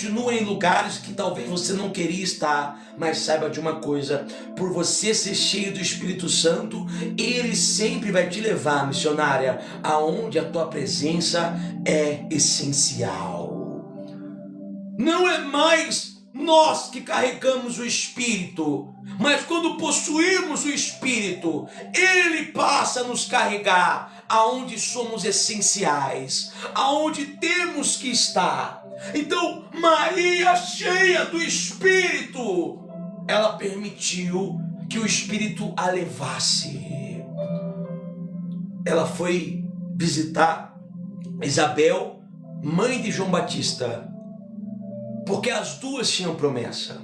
continua em lugares que talvez você não queria estar, mas saiba de uma coisa: por você ser cheio do Espírito Santo, Ele sempre vai te levar, missionária, aonde a tua presença é essencial. Não é mais nós que carregamos o Espírito, mas quando possuímos o Espírito, Ele passa a nos carregar aonde somos essenciais, aonde temos que estar. Então, Maria, cheia do Espírito, ela permitiu que o Espírito a levasse. Ela foi visitar Isabel, mãe de João Batista, porque as duas tinham promessa.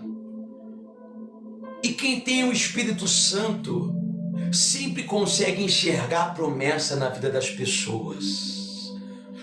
E quem tem o Espírito Santo sempre consegue enxergar a promessa na vida das pessoas.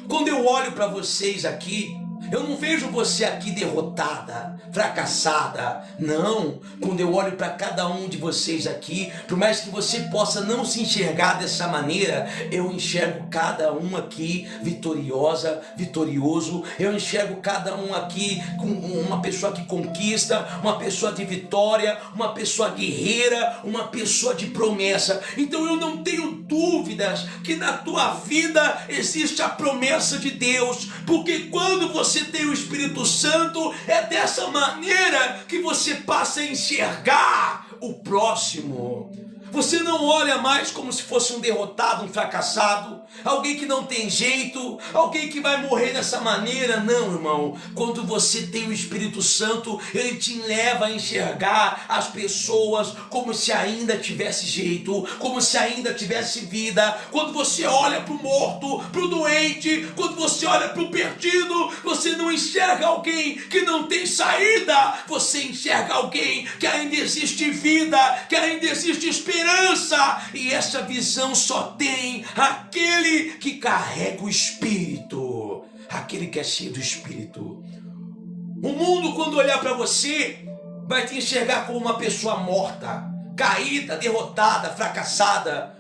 Quando eu olho para vocês aqui, eu não vejo você aqui derrotada, fracassada. Não, quando eu olho para cada um de vocês aqui, por mais que você possa não se enxergar dessa maneira, eu enxergo cada um aqui vitoriosa, vitorioso. Eu enxergo cada um aqui com uma pessoa que conquista, uma pessoa de vitória, uma pessoa guerreira, uma pessoa de promessa. Então eu não tenho dúvidas que na tua vida existe a promessa de Deus, porque quando você tem o Espírito Santo, é dessa maneira que você passa a enxergar o próximo. Você não olha mais como se fosse um derrotado, um fracassado, alguém que não tem jeito, alguém que vai morrer dessa maneira. Não, irmão. Quando você tem o Espírito Santo, ele te leva a enxergar as pessoas como se ainda tivesse jeito, como se ainda tivesse vida. Quando você olha para o morto, para o doente, quando você olha para o perdido, você não enxerga alguém que não tem saída, você enxerga alguém que ainda existe vida, que ainda existe esperança. E essa visão só tem aquele que carrega o Espírito, aquele que é cheio do Espírito. O mundo, quando olhar para você, vai te enxergar como uma pessoa morta, caída, derrotada, fracassada.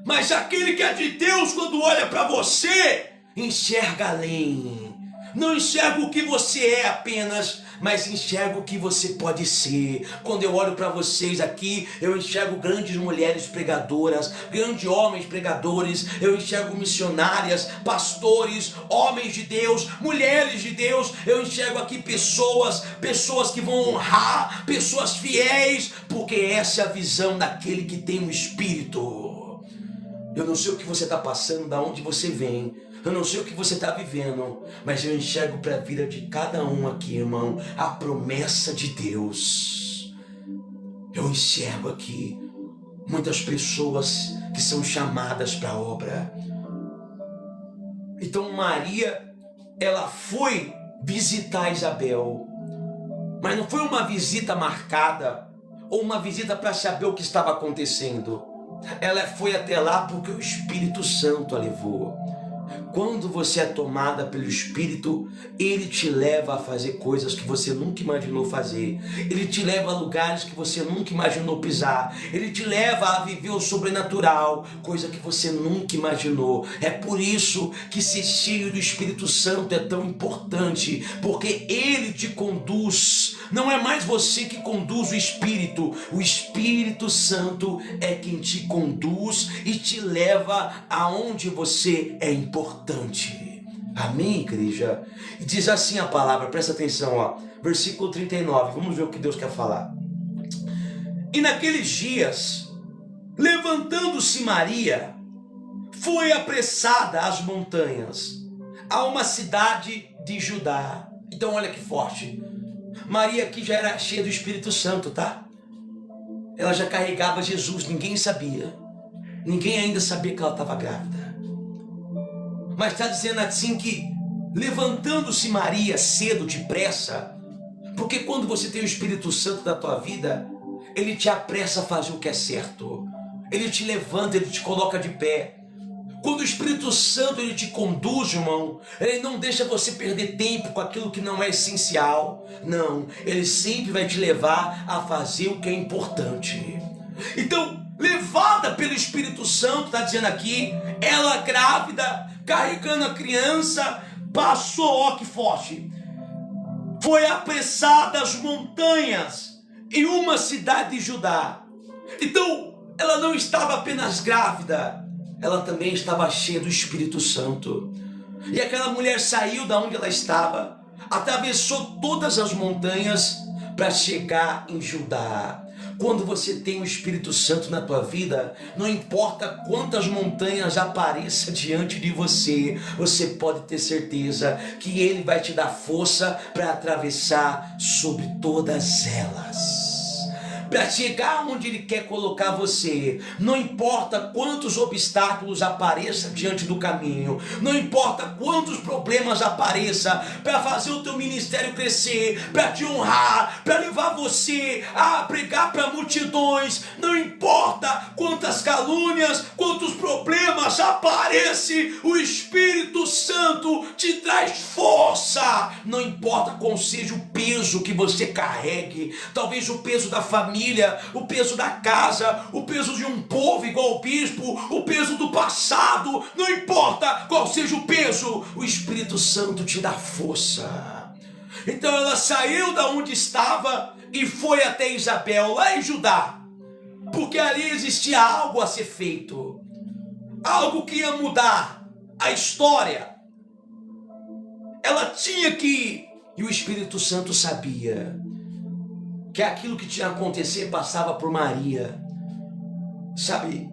Mas aquele que é de Deus, quando olha para você, enxerga além. Não enxerga o que você é apenas, mas enxerga o que você pode ser. Quando eu olho para vocês aqui, eu enxergo grandes mulheres pregadoras, grandes homens pregadores, eu enxergo missionárias, pastores, homens de Deus, mulheres de Deus. Eu enxergo aqui pessoas que vão honrar, pessoas fiéis, porque essa é a visão daquele que tem o Espírito. Eu não sei o que você está passando, da onde você vem, eu não sei o que você está vivendo, mas eu enxergo para a vida de cada um aqui, irmão, a promessa de Deus. Eu enxergo aqui muitas pessoas que são chamadas para a obra. Então Maria, ela foi visitar Isabel, mas não foi uma visita marcada ou uma visita para saber o que estava acontecendo. Ela foi até lá porque o Espírito Santo a levou. Quando você é tomada pelo Espírito, ele te leva a fazer coisas que você nunca imaginou fazer. Ele te leva a lugares que você nunca imaginou pisar. Ele te leva a viver o sobrenatural, coisa que você nunca imaginou. É por isso que ser cheio do Espírito Santo é tão importante, porque ele te conduz. Não é mais você que conduz o Espírito Santo é quem te conduz e te leva aonde você é importante. Amém, igreja? E diz assim a palavra, presta atenção, ó, versículo 39, vamos ver o que Deus quer falar. E naqueles dias, levantando-se Maria, foi apressada às montanhas, a uma cidade de Judá. Então olha que forte. Maria aqui já era cheia do Espírito Santo, tá? Ela já carregava Jesus, ninguém sabia. Ninguém ainda sabia que ela estava grávida. Mas está dizendo assim que levantando-se Maria cedo, depressa, porque quando você tem o Espírito Santo na tua vida, ele te apressa a fazer o que é certo. Ele te levanta, ele te coloca de pé. Quando o Espírito Santo ele te conduz, irmão, ele não deixa você perder tempo com aquilo que não é essencial. Não, ele sempre vai te levar a fazer o que é importante. Então, levada pelo Espírito Santo, está dizendo aqui, ela grávida, carregando a criança, passou, ó que forte, foi apressada às montanhas em uma cidade de Judá. Então, ela não estava apenas grávida, ela também estava cheia do Espírito Santo. E aquela mulher saiu da onde ela estava, atravessou todas as montanhas para chegar em Judá. Quando você tem o Espírito Santo na tua vida, não importa quantas montanhas apareçam diante de você, você pode ter certeza que Ele vai te dar força para atravessar sobre todas elas, para chegar onde Ele quer colocar você. Não importa quantos obstáculos apareçam diante do caminho, não importa quantos problemas apareçam para fazer o teu ministério crescer, para te honrar, para levar você a pregar para multidões, não importa quantas calúnias, quantos problemas aparecem, o Espírito Santo te traz força. Não importa qual seja o peso que você carregue, talvez o peso da família, o peso da casa, o peso de um povo igual o bispo, o peso do passado, não importa qual seja o peso, o Espírito Santo te dá força. Então ela saiu da onde estava e foi até Isabel, lá em Judá, porque ali existia algo a ser feito, algo que ia mudar a história. Ela tinha que ir, e o Espírito Santo sabia que aquilo que tinha acontecido passava por Maria. Sabe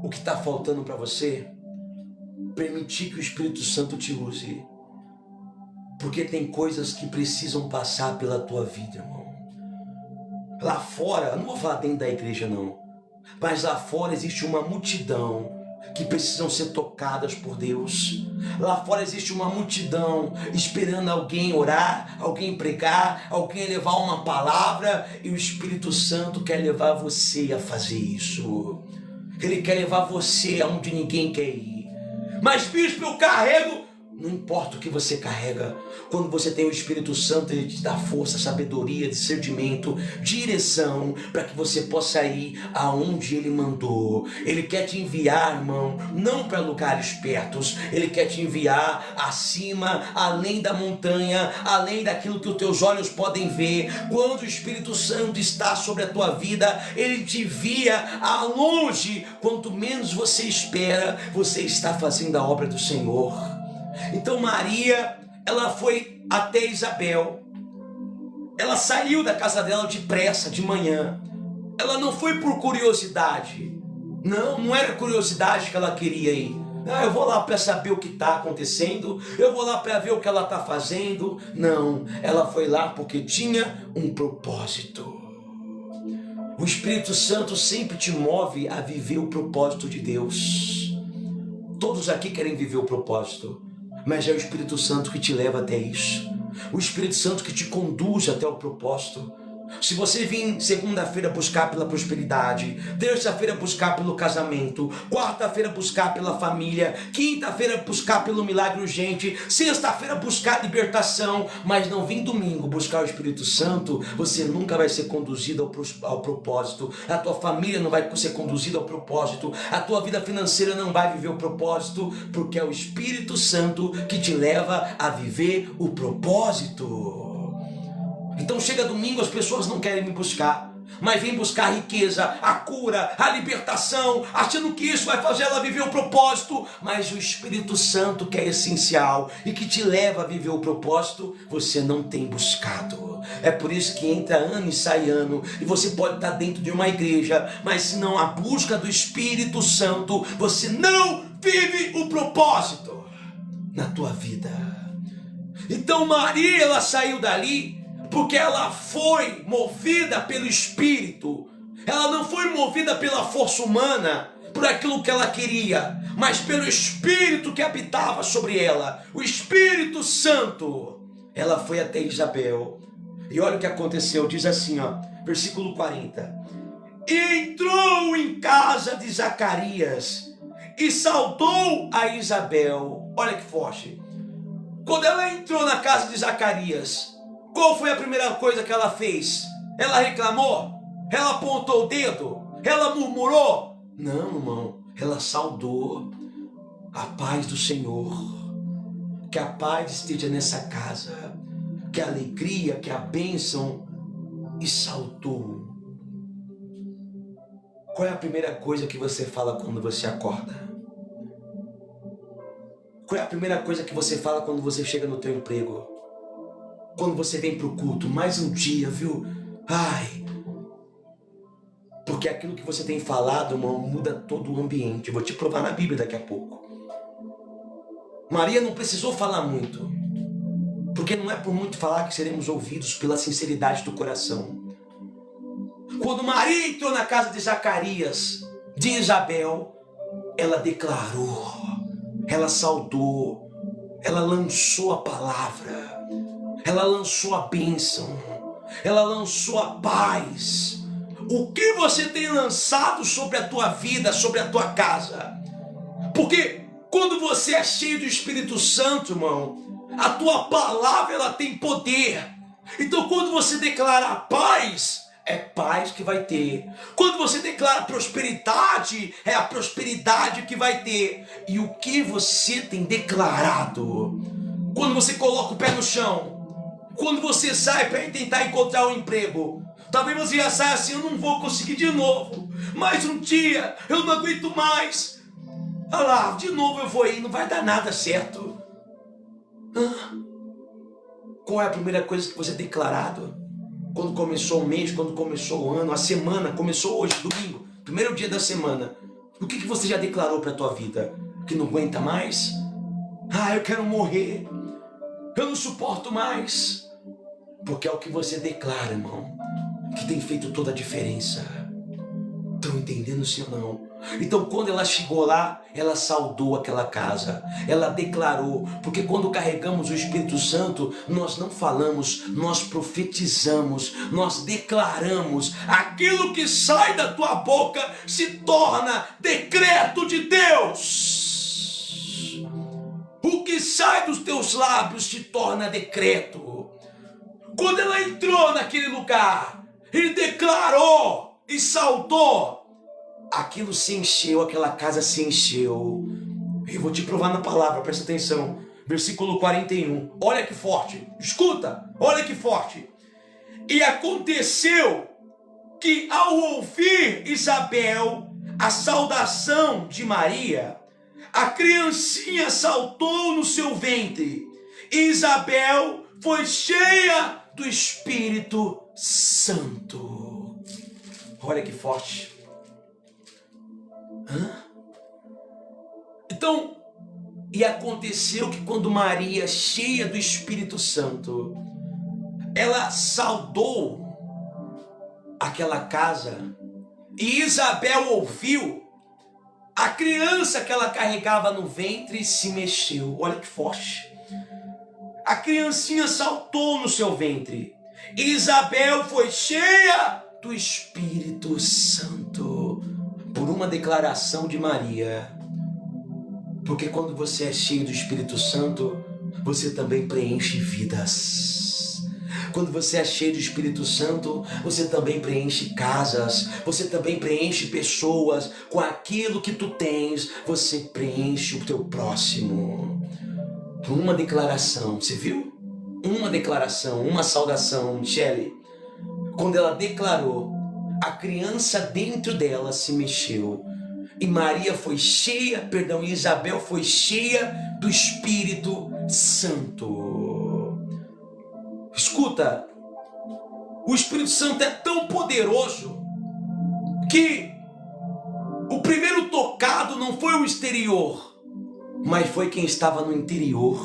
o que está faltando para você? Permitir que o Espírito Santo te use. Porque tem coisas que precisam passar pela tua vida, irmão. Lá fora, não vou falar dentro da igreja não, mas lá fora existe uma multidão que precisam ser tocadas por Deus. Lá fora existe uma multidão esperando alguém orar, alguém pregar, alguém levar uma palavra, e o Espírito Santo quer levar você a fazer isso. Ele quer levar você aonde ninguém quer ir. Mas bispo, eu carrego. Não importa o que você carrega, quando você tem o Espírito Santo, Ele te dá força, sabedoria, discernimento, direção, para que você possa ir aonde Ele mandou. Ele quer te enviar, irmão, não para lugares pertos, Ele quer te enviar acima, além da montanha, além daquilo que os teus olhos podem ver. Quando o Espírito Santo está sobre a tua vida, Ele te envia a longe. Quanto menos você espera, você está fazendo a obra do Senhor. Então Maria, ela foi até Isabel. Ela saiu da casa dela depressa, de manhã. Ela não foi por curiosidade. Não era curiosidade que ela queria ir. Eu vou lá para saber o que está acontecendo, eu vou lá para ver o que ela está fazendo. Não, ela foi lá porque tinha um propósito. O Espírito Santo sempre te move a viver o propósito de Deus. Todos aqui querem viver o propósito, mas é o Espírito Santo que te leva até isso. O Espírito Santo que te conduz até o propósito. Se você vir segunda-feira buscar pela prosperidade, terça-feira buscar pelo casamento, quarta-feira buscar pela família, quinta-feira buscar pelo milagre urgente, sexta-feira buscar libertação, mas não vir domingo buscar o Espírito Santo, você nunca vai ser conduzido ao propósito. A tua família não vai ser conduzida ao propósito. A tua vida financeira não vai viver o propósito, porque é o Espírito Santo que te leva a viver o propósito. Então chega domingo, as pessoas não querem me buscar, mas vem buscar a riqueza, a cura, a libertação, achando que isso vai fazer ela viver o propósito. Mas o Espírito Santo, que é essencial e que te leva a viver o propósito, você não tem buscado. É por isso que entra ano e sai ano, e você pode estar dentro de uma igreja, mas se não há busca do Espírito Santo, você não vive o propósito na tua vida. Então Maria, ela saiu dali porque ela foi movida pelo Espírito. Ela não foi movida pela força humana, por aquilo que ela queria, mas pelo Espírito que habitava sobre ela, o Espírito Santo. Ela foi até Isabel, e olha o que aconteceu, diz assim, versículo 40. E entrou em casa de Zacarias, e saudou a Isabel. Olha que forte. Quando ela entrou na casa de Zacarias, qual foi a primeira coisa que ela fez? Ela reclamou? Ela apontou o dedo? Ela murmurou? Não, irmão. Ela saudou. A paz do Senhor. Que a paz esteja nessa casa. que a alegria, que a bênção, e saltou. Qual é a primeira coisa que você fala quando você acorda? Qual é a primeira coisa que você fala quando você chega no teu emprego? Quando você vem para o culto? Mais um dia, viu? Ai, porque aquilo que você tem falado, irmão, muda todo o ambiente. Eu vou te provar na Bíblia daqui a pouco. Maria não precisou falar muito, porque não é por muito falar que seremos ouvidos, pela sinceridade do coração. Quando Maria entrou na casa de Zacarias, de Isabel, ela declarou, ela saudou, ela lançou a palavra, ela lançou a bênção, ela lançou a paz. O que você tem lançado sobre a tua vida, sobre a tua casa? Porque quando você é cheio do Espírito Santo, irmão, a tua palavra ela tem poder. Então quando você declara paz, é paz que vai ter. Quando você declara prosperidade, é a prosperidade que vai ter. E o que você tem declarado? Quando você coloca o pé no chão, quando você sai para tentar encontrar um emprego, talvez você já saia assim, eu não vou conseguir de novo. Mais um dia, eu não aguento mais. Olha lá, de novo eu vou ir, não vai dar nada certo. Qual é a primeira coisa que você tem declarado? Quando começou o mês, quando começou o ano, a semana, começou hoje, domingo, primeiro dia da semana. O que você já declarou para a tua vida? Que não aguenta mais? Eu quero morrer. Eu não suporto mais. Porque é o que você declara, irmão, que tem feito toda a diferença. Estão entendendo, sim ou não? Então quando ela chegou lá, ela saudou aquela casa, ela declarou, porque quando carregamos o Espírito Santo, nós não falamos, nós profetizamos, nós declaramos, aquilo que sai da tua boca se torna decreto de Deus. O que sai dos teus lábios se torna decreto. Quando ela entrou naquele lugar e declarou e saudou, aquilo se encheu, aquela casa se encheu. Eu vou te provar na palavra, presta atenção. Versículo 41. Olha que forte. Escuta, olha que forte. E aconteceu que ao ouvir Isabel a saudação de Maria, a criancinha saltou no seu ventre. E Isabel foi cheia do Espírito Santo. Olha que forte. Então, e aconteceu que quando Maria, cheia do Espírito Santo, ela saudou aquela casa, e Isabel ouviu, a criança que ela carregava no ventre se mexeu. Olha que forte. A criancinha saltou no seu ventre. E Isabel foi cheia do Espírito Santo. Por uma declaração de Maria. Porque quando você é cheio do Espírito Santo, você também preenche vidas. Quando você é cheio do Espírito Santo, você também preenche casas, você também preenche pessoas. Com aquilo que tu tens, você preenche o teu próximo. Uma declaração, você viu? Uma declaração, uma saudação, Michele. Quando ela declarou, a criança dentro dela se mexeu. E Maria foi cheia, e Isabel foi cheia do Espírito Santo. Escuta, o Espírito Santo é tão poderoso que o primeiro tocado não foi o exterior, mas foi quem estava no interior,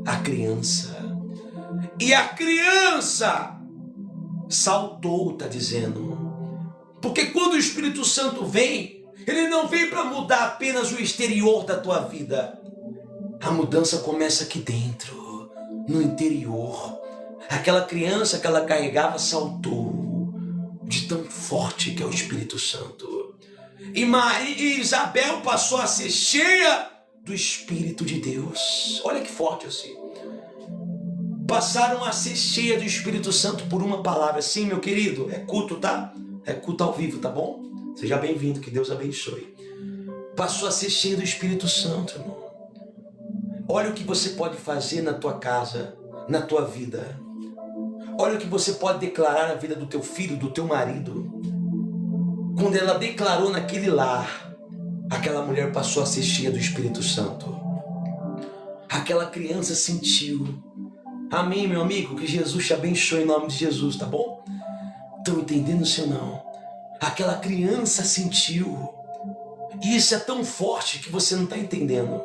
a criança. E a criança saltou, está dizendo. Porque quando o Espírito Santo vem, ele não vem para mudar apenas o exterior da tua vida. A mudança começa aqui dentro, no interior. Aquela criança que ela carregava saltou, de tão forte que é o Espírito Santo. E Isabel passou a ser cheia do Espírito de Deus. Olha que forte assim. Passaram a ser cheia do Espírito Santo por uma palavra. Sim, meu querido, é culto, tá? É culto ao vivo, tá bom? Seja bem-vindo, que Deus abençoe. Passou a ser cheio do Espírito Santo, irmão. Olha o que você pode fazer na tua casa, na tua vida. Olha o que você pode declarar na vida do teu filho, do teu marido. Quando ela declarou naquele lar, aquela mulher passou a ser cheia do Espírito Santo. Aquela criança sentiu. Amém, meu amigo? Que Jesus te abençoe em nome de Jesus, tá bom? Estão entendendo, se ou não? Aquela criança sentiu. E isso é tão forte que você não está entendendo.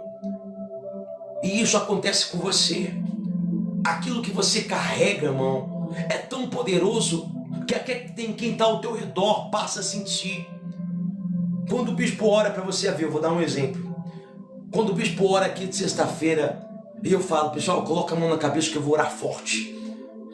E isso acontece com você. Aquilo que você carrega, irmão, é tão poderoso que até quem está ao teu redor passa a sentir. Quando o bispo ora para você ver, eu vou dar um exemplo. Quando o bispo ora aqui de sexta-feira, e eu falo, pessoal, coloca a mão na cabeça que eu vou orar forte.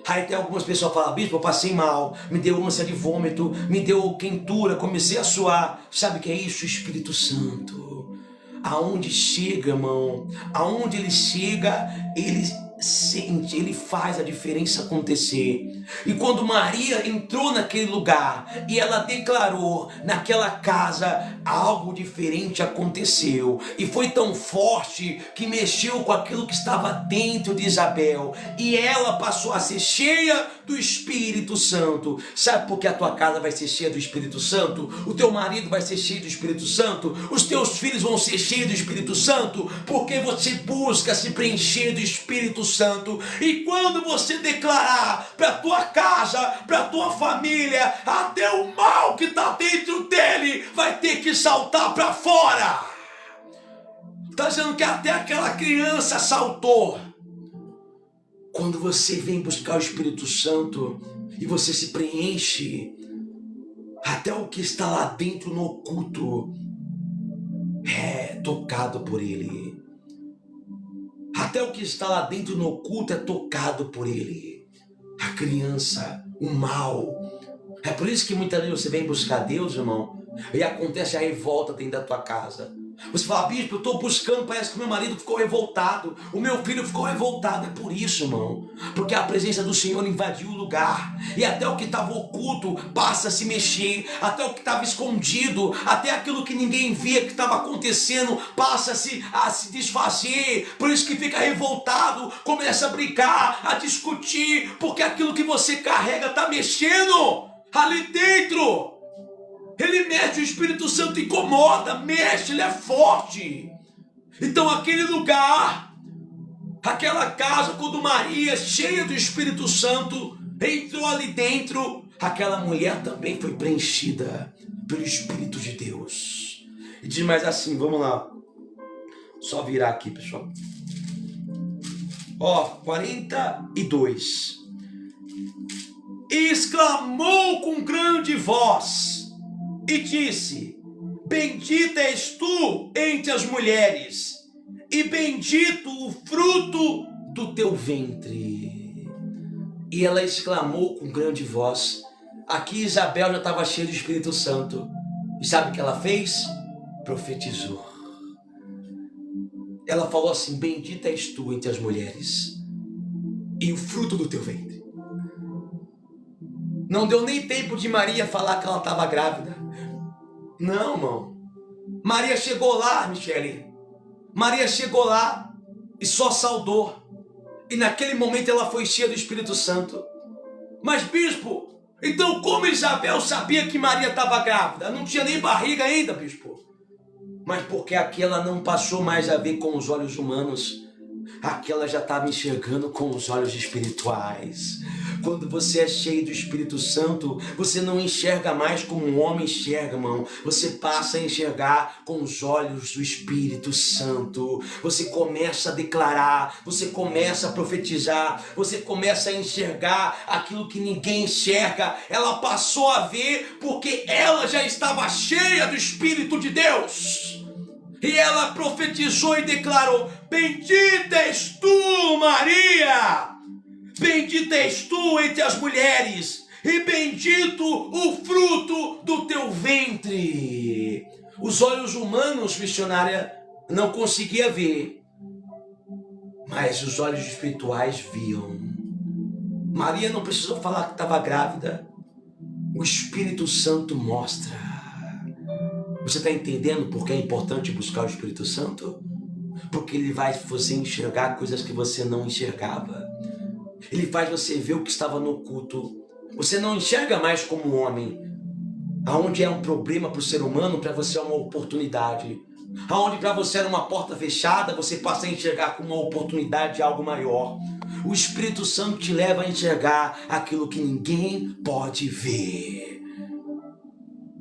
Aí tem algumas pessoas que falam, bispo, eu passei mal, me deu ânsia de vômito, me deu quentura, comecei a suar. Sabe o que é isso? O Espírito Santo. Aonde chega, irmão, aonde ele chega, ele sente, ele faz a diferença acontecer. E quando Maria entrou naquele lugar e ela declarou naquela casa, algo diferente aconteceu. E foi tão forte que mexeu com aquilo que estava dentro de Isabel. E ela passou a ser cheia do Espírito Santo. Sabe por que a tua casa vai ser cheia do Espírito Santo? O teu marido vai ser cheio do Espírito Santo? Os teus filhos vão ser cheios do Espírito Santo? Porque você busca se preencher do Espírito Santo. E quando você declarar para a tua casa, para a tua família, até o mal que está dentro dele vai ter que saltar para fora. Está dizendo que até aquela criança saltou. Quando você vem buscar o Espírito Santo e você se preenche, até o que está lá dentro no oculto é tocado por ele. Até o que está lá dentro no oculto é tocado por ele. A criança, o mal. É por isso que muitas vezes você vem buscar Deus, irmão, e acontece a revolta dentro da tua casa. Você fala, bispo, eu estou buscando, parece que meu marido ficou revoltado, o meu filho ficou revoltado. É por isso, irmão, porque a presença do Senhor invadiu o lugar, e até o que estava oculto passa a se mexer, até o que estava escondido, até aquilo que ninguém via que estava acontecendo, passa a se desfazer. Por isso que fica revoltado, começa a brincar, a discutir, porque aquilo que você carrega está mexendo ali dentro. Ele mexe, o Espírito Santo incomoda, mexe, ele é forte. Então aquele lugar, aquela casa, quando Maria, cheia do Espírito Santo, entrou ali dentro, aquela mulher também foi preenchida pelo Espírito de Deus. E diz mais assim, vamos lá. Só virar aqui, pessoal. 42. E exclamou com grande voz, e disse, bendita és tu entre as mulheres, e bendito o fruto do teu ventre. E ela exclamou com grande voz. Aqui Isabel já estava cheia do Espírito Santo. E sabe o que ela fez? Profetizou. Ela falou assim, bendita és tu entre as mulheres, e o fruto do teu ventre. Não deu nem tempo de Maria falar que ela estava grávida. Não, irmão. Maria chegou lá, Michele. Maria chegou lá e só saudou. E naquele momento ela foi cheia do Espírito Santo. Mas, bispo, então como Isabel sabia que Maria estava grávida? Não tinha nem barriga ainda, bispo. Mas porque aquela não passou mais a ver com os olhos humanos. Aquela já estava enxergando com os olhos espirituais. Quando você é cheio do Espírito Santo, você não enxerga mais como um homem enxerga, irmão. Você passa a enxergar com os olhos do Espírito Santo. Você começa a declarar, você começa a profetizar, você começa a enxergar aquilo que ninguém enxerga. Ela passou a ver porque ela já estava cheia do Espírito de Deus. E ela profetizou e declarou, bendita és tu, Maria! Bendita és tu entre as mulheres, e bendito o fruto do teu ventre. Os olhos humanos, missionária, não conseguia ver, mas os olhos espirituais viam. Maria não precisou falar que estava grávida. O Espírito Santo mostra. Você está entendendo por que é importante buscar o Espírito Santo? Porque ele vai você enxergar coisas que você não enxergava. Ele faz você ver o que estava no oculto. Você não enxerga mais como um homem. Aonde é um problema para o ser humano, para você é uma oportunidade. Aonde para você era uma porta fechada, você passa a enxergar como uma oportunidade de algo maior. O Espírito Santo te leva a enxergar aquilo que ninguém pode ver.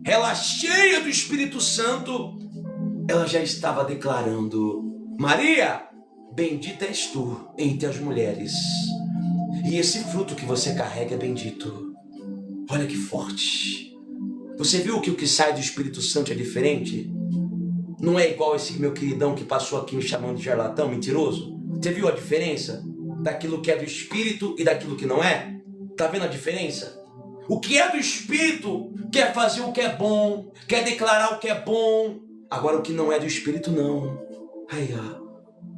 Ela, cheia do Espírito Santo, ela já estava declarando: Maria, bendita és tu entre as mulheres, e esse fruto que você carrega é bendito. Olha que forte. Você viu que o que sai do Espírito Santo é diferente? Não é igual esse meu queridão que passou aqui me chamando de charlatão, mentiroso? Você viu a diferença daquilo que é do Espírito e daquilo que não é? Tá vendo a diferença? O que é do Espírito quer fazer o que é bom, quer declarar o que é bom. Agora o que não é do Espírito não.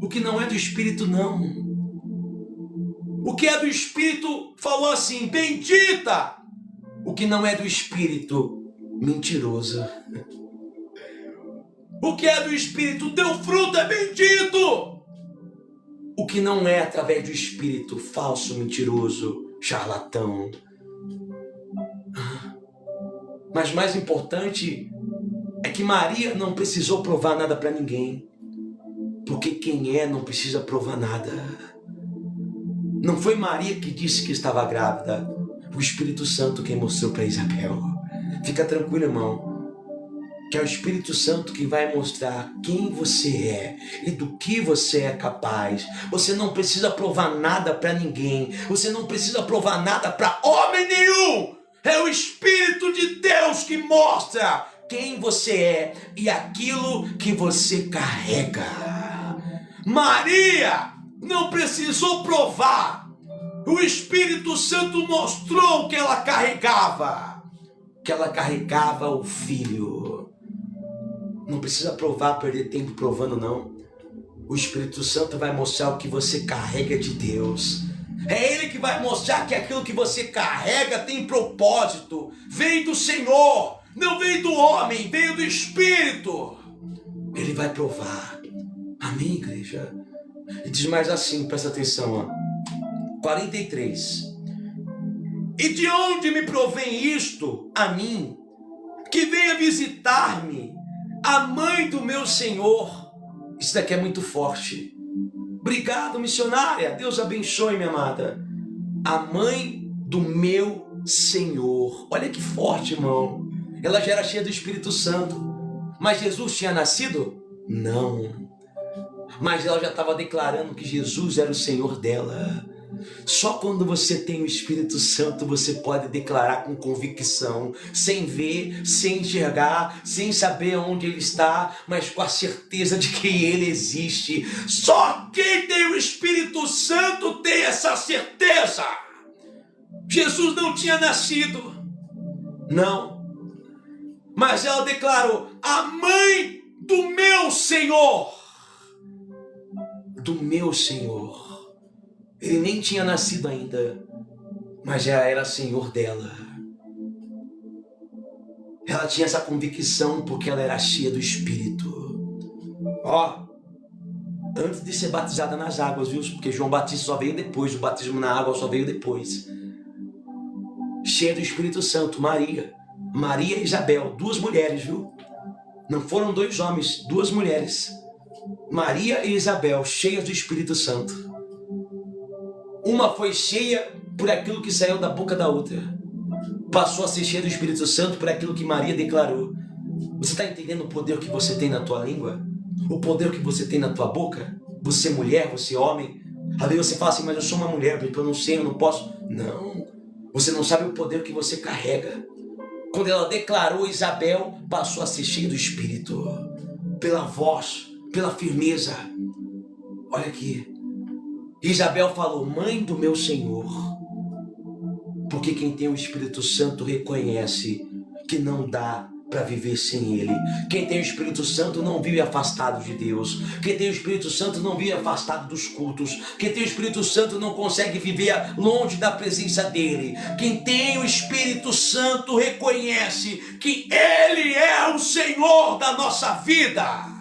O que não é do Espírito não. O que é do Espírito falou assim: bendita. O que não é do Espírito, mentirosa. O que é do Espírito, teu fruto é bendito. O que não é através do Espírito, falso, mentiroso, charlatão. Mas mais importante é que Maria não precisou provar nada para ninguém. Porque quem é não precisa provar nada. Não foi Maria que disse que estava grávida. O Espírito Santo quem mostrou para Isabel. Fica tranquilo, irmão. Que é o Espírito Santo que vai mostrar quem você é e do que você é capaz. Você não precisa provar nada para ninguém. Você não precisa provar nada para homem nenhum. É o Espírito de Deus que mostra quem você é e aquilo que você carrega. Maria não precisou provar. O Espírito Santo mostrou que ela carregava. Que ela carregava o Filho. Não precisa provar, perder tempo provando, não. O Espírito Santo vai mostrar o que você carrega de Deus. É Ele que vai mostrar que aquilo que você carrega tem propósito. Vem do Senhor, não vem do homem, vem do Espírito. Ele vai provar. Amém, igreja? E diz mais assim, presta atenção, 43. E de onde me provém isto a mim, que venha visitar-me a mãe do meu Senhor? Isso daqui é muito forte. Obrigado, missionária. Deus abençoe, minha amada. A mãe do meu Senhor. Olha que forte, irmão. Ela já era cheia do Espírito Santo. Mas Jesus tinha nascido? Não. Mas ela já estava declarando que Jesus era o Senhor dela. Só quando você tem o Espírito Santo você pode declarar com convicção, sem ver, sem enxergar, sem saber onde Ele está, mas com a certeza de que Ele existe. Só quem tem o Espírito Santo tem essa certeza. Jesus não tinha nascido, não, mas ela declarou: a mãe do meu Senhor. Do meu Senhor. Ele nem tinha nascido ainda, mas já era Senhor dela. Ela tinha essa convicção porque ela era cheia do Espírito. Antes de ser batizada nas águas, viu? Porque João Batista só veio depois, o batismo na água só veio depois. Cheia do Espírito Santo, Maria. Maria e Isabel, duas mulheres, viu? Não foram dois homens, duas mulheres. Maria e Isabel, cheias do Espírito Santo. Uma foi cheia por aquilo que saiu da boca da outra. Passou a ser cheia do Espírito Santo por aquilo que Maria declarou. Você está entendendo o poder que você tem na tua língua? O poder que você tem na tua boca? Você mulher, você homem? Às vezes você fala assim: mas eu sou uma mulher, eu não sei, eu não posso. Não, você não sabe o poder que você carrega. Quando ela declarou, Isabel passou a ser cheia do Espírito. Pela voz, pela firmeza. Olha aqui. Isabel falou: mãe do meu Senhor. Porque quem tem o Espírito Santo reconhece que não dá para viver sem Ele. Quem tem o Espírito Santo não vive afastado de Deus. Quem tem o Espírito Santo não vive afastado dos cultos. Quem tem o Espírito Santo não consegue viver longe da presença dEle. Quem tem o Espírito Santo reconhece que Ele é o Senhor da nossa vida.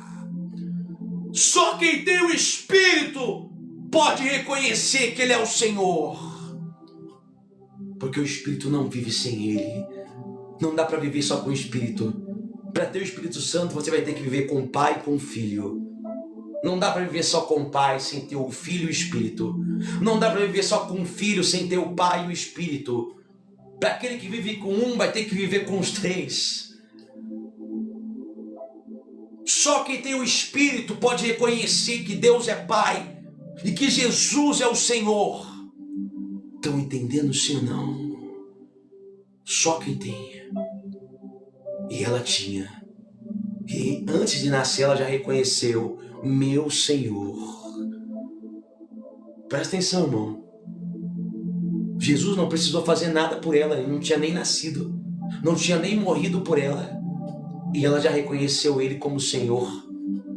Só quem tem o Espírito pode reconhecer que Ele é o Senhor. Porque o Espírito não vive sem Ele. Não dá para viver só com o Espírito. Para ter o Espírito Santo, você vai ter que viver com o Pai e com o Filho. Não dá para viver só com o Pai sem ter o Filho e o Espírito. Não dá para viver só com o Filho sem ter o Pai e o Espírito. Para aquele que vive com um, vai ter que viver com os três. Só quem tem o Espírito pode reconhecer que Deus é Pai e que Jesus é o Senhor. Estão entendendo, sim ou não? Só quem tem. E ela tinha. E antes de nascer ela já reconheceu: meu Senhor. Presta atenção, irmão. Jesus não precisou fazer nada por ela. Ele não tinha nem nascido. Não tinha nem morrido por ela. E ela já reconheceu Ele como Senhor.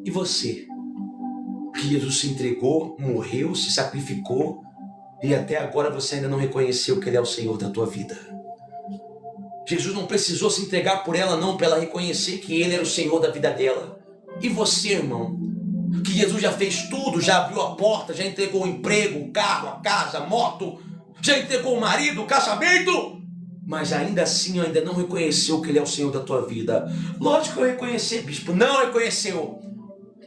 E você? Que Jesus se entregou, morreu, se sacrificou. E até agora você ainda não reconheceu que Ele é o Senhor da tua vida. Jesus não precisou se entregar por ela não, para ela reconhecer que Ele era o Senhor da vida dela. E você, irmão? Que Jesus já fez tudo, já abriu a porta, já entregou o emprego, o carro, a casa, a moto, já entregou o marido, o casamento, mas ainda assim ainda não reconheceu que Ele é o Senhor da tua vida. Lógico que eu reconheci, bispo. Não reconheceu.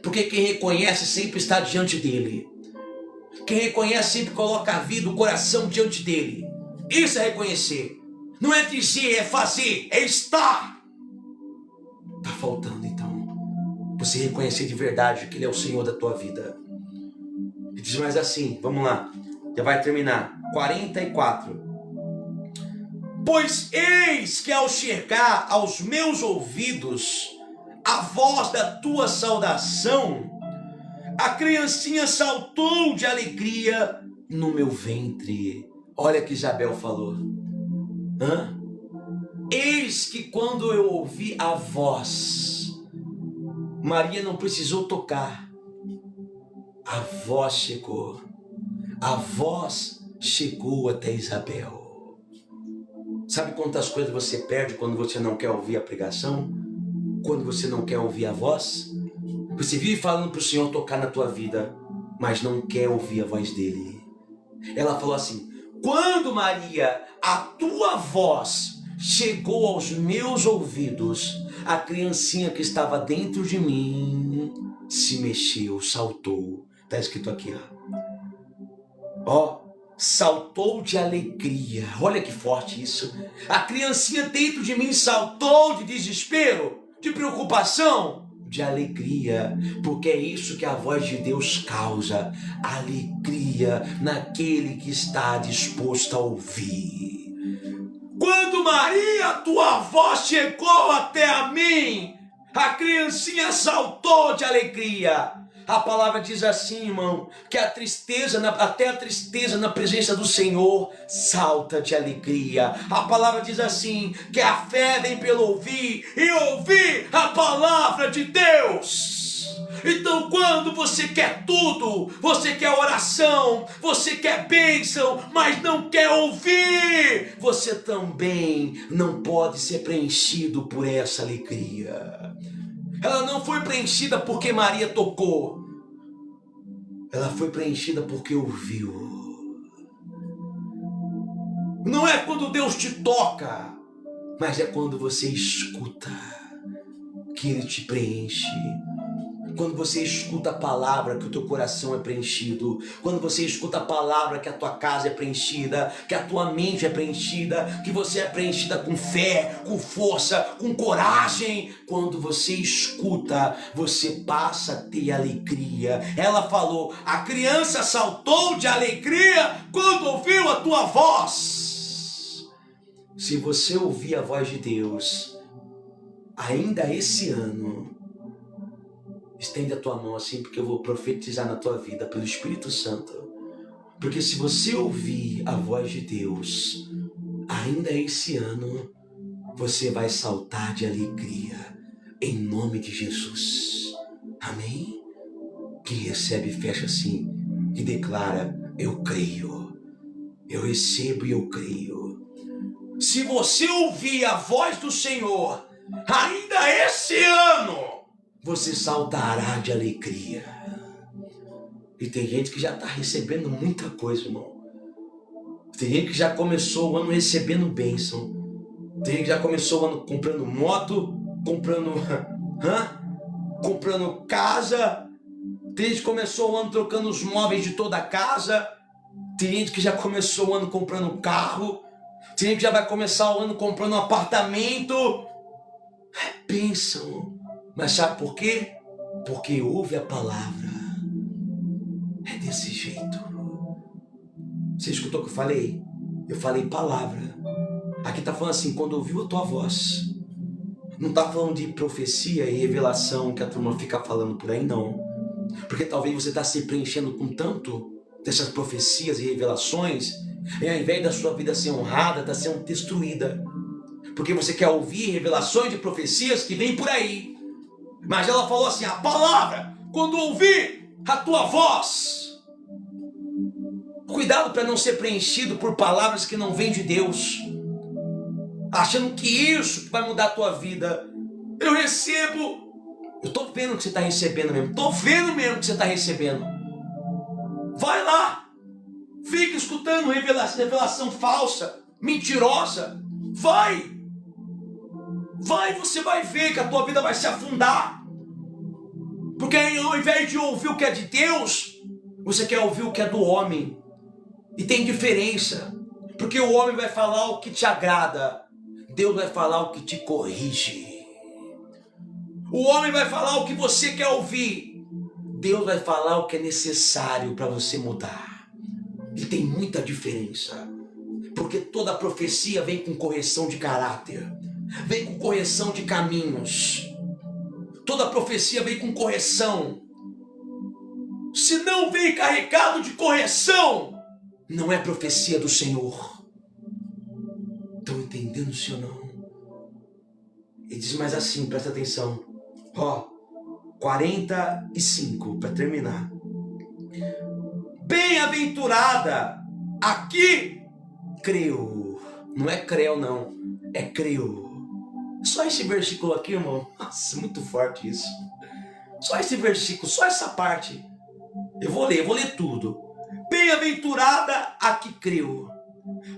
Porque quem reconhece sempre está diante dEle. Quem reconhece sempre coloca a vida, o coração diante dEle. Isso é reconhecer. Não é dizer, é fazer, é estar. Está faltando então você reconhecer de verdade que Ele é o Senhor da tua vida. E diz mais assim, vamos lá, já vai terminar. 44. Pois eis que ao chegar aos meus ouvidos a voz da tua saudação, a criancinha saltou de alegria no meu ventre. Olha que Isabel falou. Eis que quando eu ouvi a voz, Maria não precisou tocar. A voz chegou. A voz chegou até Isabel. Sabe quantas coisas você perde quando você não quer ouvir a pregação? Quando você não quer ouvir a voz? Você vive falando para o Senhor tocar na tua vida, mas não quer ouvir a voz dEle. Ela falou assim: quando, Maria, a tua voz chegou aos meus ouvidos, a criancinha que estava dentro de mim se mexeu, saltou. Está escrito aqui, ó, saltou de alegria. Olha que forte isso. A criancinha dentro de mim saltou de desespero, de preocupação, de alegria, porque é isso que a voz de Deus causa, alegria naquele que está disposto a ouvir. Quando Maria, tua voz chegou até a mim, a criancinha saltou de alegria. A palavra diz assim, irmão, que a tristeza, até a tristeza na presença do Senhor salta de alegria. A palavra diz assim, que a fé vem pelo ouvir e ouvir a palavra de Deus. Então quando você quer tudo, você quer oração, você quer bênção, mas não quer ouvir, você também não pode ser preenchido por essa alegria. Ela não foi preenchida porque Maria tocou. Ela foi preenchida porque ouviu. Não é quando Deus te toca, mas é quando você escuta que Ele te preenche. Quando você escuta a palavra, que o teu coração é preenchido. Quando você escuta a palavra, que a tua casa é preenchida, que a tua mente é preenchida, que você é preenchida com fé, com força, com coragem. Quando você escuta, você passa a ter alegria. Ela falou, a criança saltou de alegria quando ouviu a tua voz. Se você ouvir a voz de Deus, ainda esse ano, estende a tua mão assim, porque eu vou profetizar na tua vida pelo Espírito Santo. Porque se você ouvir a voz de Deus, ainda esse ano, você vai saltar de alegria, em nome de Jesus. Amém? Quem recebe, fecha assim e declara, eu creio, eu recebo e eu creio. Se você ouvir a voz do Senhor, ainda esse ano, você saltará de alegria. E tem gente que já está recebendo muita coisa, irmão. Tem gente que já começou o ano recebendo bênção. Tem gente que já começou o ano comprando moto, comprando casa. Tem gente que começou o ano trocando os móveis de toda a casa. Tem gente que já começou o ano comprando carro. Tem gente que já vai começar o ano comprando um apartamento. É bênção. Mas sabe por quê? Porque ouve a palavra. É desse jeito. Você escutou o que eu falei? Eu falei palavra. Aqui está falando assim, quando ouviu a tua voz. Não está falando de profecia e revelação que a turma fica falando por aí, não. Porque talvez você está se preenchendo com tanto dessas profecias e revelações, e ao invés da sua vida ser honrada, está sendo destruída. Porque você quer ouvir revelações de profecias que vêm por aí. Mas ela falou assim, a palavra, quando ouvir a tua voz. Cuidado para não ser preenchido por palavras que não vêm de Deus. Achando que isso vai mudar a tua vida. Eu recebo. Eu tô vendo que você está recebendo mesmo. Tô vendo mesmo que você está recebendo. Vai lá. Fica escutando revelação falsa, mentirosa. Vai. Você vai ver que a tua vida vai se afundar. Porque ao invés de ouvir o que é de Deus, você quer ouvir o que é do homem. E tem diferença. Porque o homem vai falar o que te agrada. Deus vai falar o que te corrige. O homem vai falar o que você quer ouvir. Deus vai falar o que é necessário para você mudar. E tem muita diferença. Porque toda profecia vem com correção de caráter. Vem com correção de caminhos. Toda profecia vem com correção. Se não vem carregado de correção, não é profecia do Senhor. Estão entendendo, sim ou não? Ele diz mais assim, presta atenção. 45, para terminar. Bem-aventurada, aqui creu. Não é creu, não. É creu. Só esse versículo aqui, irmão. Nossa, muito forte isso. Só esse versículo, só essa parte. Eu vou ler tudo. Bem-aventurada a que creu,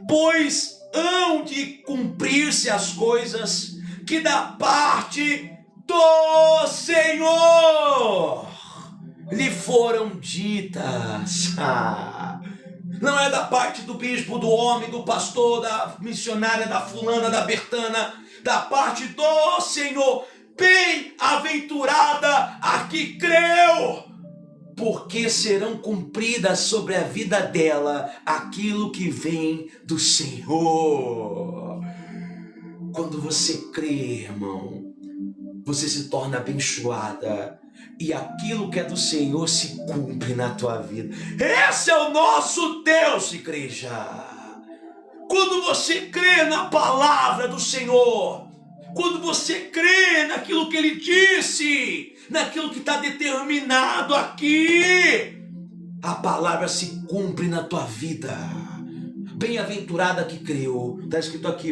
pois hão de cumprir-se as coisas que da parte do Senhor lhe foram ditas. Não é da parte do bispo, do homem, do pastor, da missionária, da fulana, da Bertana, da parte do Senhor. Bem-aventurada a que creu, porque serão cumpridas sobre a vida dela aquilo que vem do Senhor. Quando você crê, irmão, você se torna abençoada. E aquilo que é do Senhor se cumpre na tua vida. Esse é o nosso Deus, igreja. Quando você crê na palavra do Senhor, quando você crê naquilo que Ele disse, naquilo que está determinado aqui, a palavra se cumpre na tua vida. Bem-aventurada que creu. Está escrito aqui,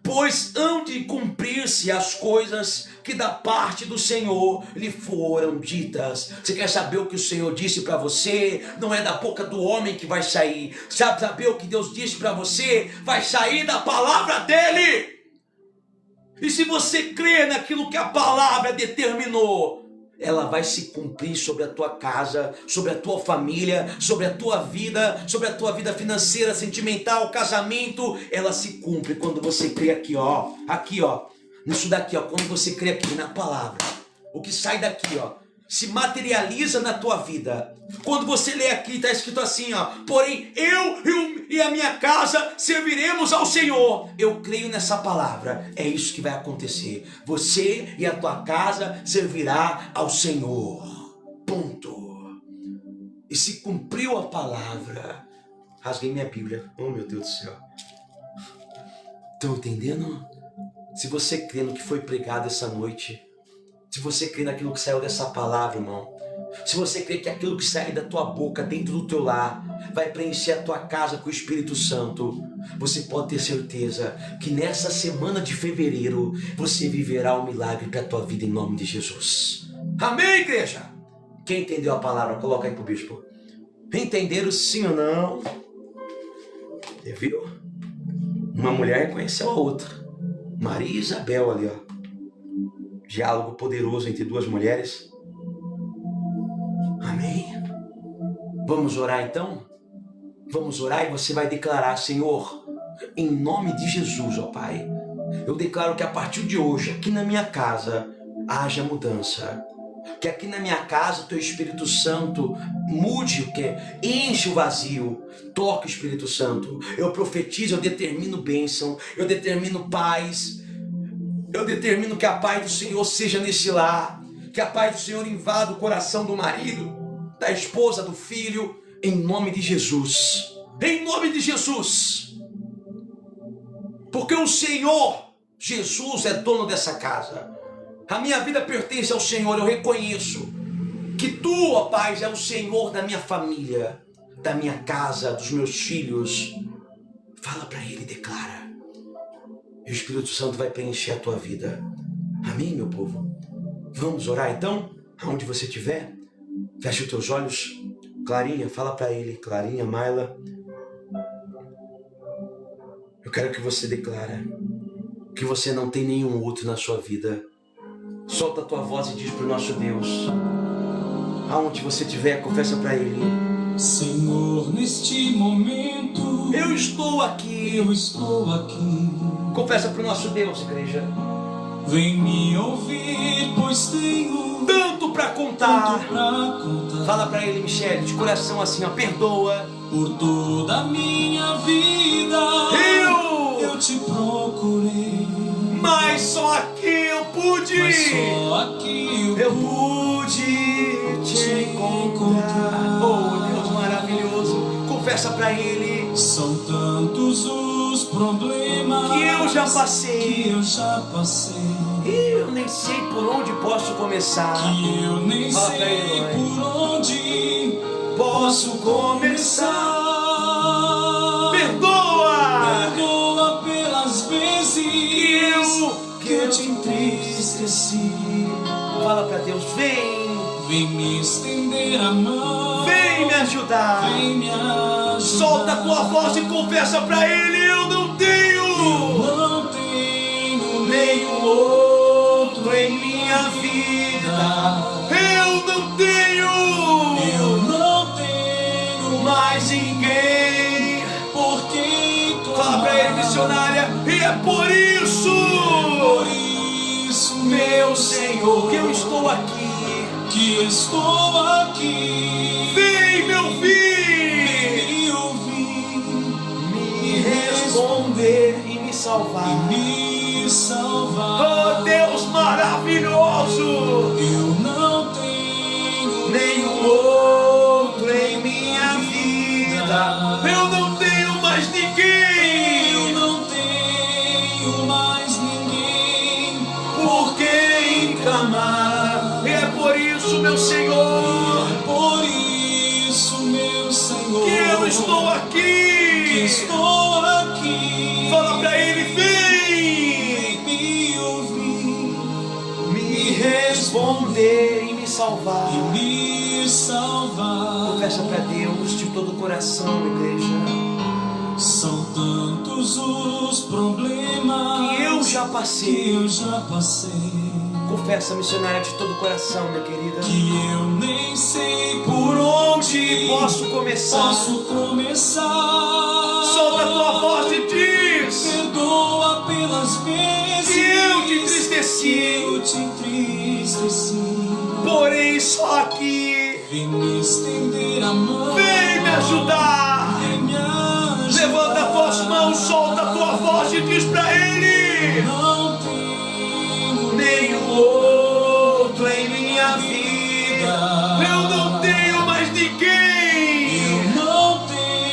pois hão de cumprir-se as coisas que da parte do Senhor lhe foram ditas. Você quer saber o que o Senhor disse para você? Não é da boca do homem que vai sair. Sabe saber o que Deus disse para você? Vai sair da palavra dele. E se você crê naquilo que a palavra determinou, ela vai se cumprir sobre a tua casa, sobre a tua família, sobre a tua vida financeira, sentimental, casamento. Ela se cumpre quando você crê aqui, nisso daqui, quando você crê aqui na palavra. O que sai daqui, se materializa na tua vida. Quando você lê aqui, está escrito assim, porém eu e a minha casa serviremos ao Senhor. Eu creio nessa palavra, é isso que vai acontecer. Você e a tua casa servirá ao Senhor. Ponto. E se cumpriu a palavra. Rasguei minha Bíblia. Oh, meu Deus do céu. Estão entendendo? Se você crê no que foi pregado essa noite, se você crê naquilo que saiu dessa palavra, irmão, se você crê que aquilo que sai da tua boca, dentro do teu lar, vai preencher a tua casa com o Espírito Santo, você pode ter certeza que nessa semana de fevereiro, você viverá um milagre para a tua vida em nome de Jesus. Amém, igreja? Quem entendeu a palavra, coloca aí pro bispo. Entenderam sim ou não? Você viu? Uma mulher conheceu a outra. Maria e Isabel ali, ó. Diálogo poderoso entre duas mulheres. Amém? Vamos orar então? Vamos orar e você vai declarar: Senhor, em nome de Jesus, ó Pai, eu declaro que a partir de hoje, aqui na minha casa, haja mudança. Que aqui na minha casa, o Teu Espírito Santo mude o que? Enche o vazio. Toque o Espírito Santo. Eu profetizo, eu determino bênção, eu determino paz. Eu determino que a paz do Senhor seja nesse lar. Que a paz do Senhor invada o coração do marido, da esposa, do filho, em nome de Jesus. Em nome de Jesus. Porque o Senhor, Jesus, é dono dessa casa. A minha vida pertence ao Senhor. Eu reconheço que Tu, ó Pai, é o Senhor da minha família, da minha casa, dos meus filhos. Fala para Ele, declara. E o Espírito Santo vai preencher a tua vida. Amém, meu povo? Vamos orar então? Aonde você estiver, feche os teus olhos. Clarinha, fala para Ele. Clarinha, Maila, eu quero que você declara que você não tem nenhum outro na sua vida. Solta a tua voz e diz para o nosso Deus. Aonde você estiver, confessa para Ele. Senhor, neste momento eu estou aqui. Eu estou aqui. Confessa para o nosso Deus, igreja. Vem me ouvir, pois tenho tanto para contar. Fala para Ele, Michele, de coração assim, ó. Perdoa por toda a minha vida. Eu te procurei, mas só aqui eu pude. Eu pude te encontrar. Oh, Deus maravilhoso. Confessa para Ele. São tantos os problemas que eu já passei. Eu nem sei por onde posso começar. Que eu nem sei por onde posso começar. Perdoa pelas vezes que eu te entristeci. Fala pra Deus, vem me estender a mão, vem me ajudar, solta a tua voz e confessa pra Ele. Eu não tenho nenhum outro em minha vida. Eu não tenho mais ninguém. Fala pra Ele, missionária, e é por isso, meu Senhor, que eu estou aqui. Vem me ouvir, me responder e me salvar. Oh, Deus maravilhoso. Eu não tenho nenhum outro em minha vida. Eu não tenho mais ninguém. Por quem clamar. É por isso, meu Senhor. Que eu estou aqui. Fala pra Ele, vem me ouvir, me responder e me salvar. Confessa pra Deus de todo o coração, igreja. São tantos os problemas que eu já passei. Confessa, missionária, de todo o coração, minha querida. Que eu nem sei por onde posso começar. Solta a tua voz e diz. Perdoa pelas vezes que eu te entristeci. Porém só aqui. Vem me estender a mão. Vem me ajudar. Levanta as tuas mãos, solta a tua voz e diz pra Ele. Não tenho nenhum outro em minha vida.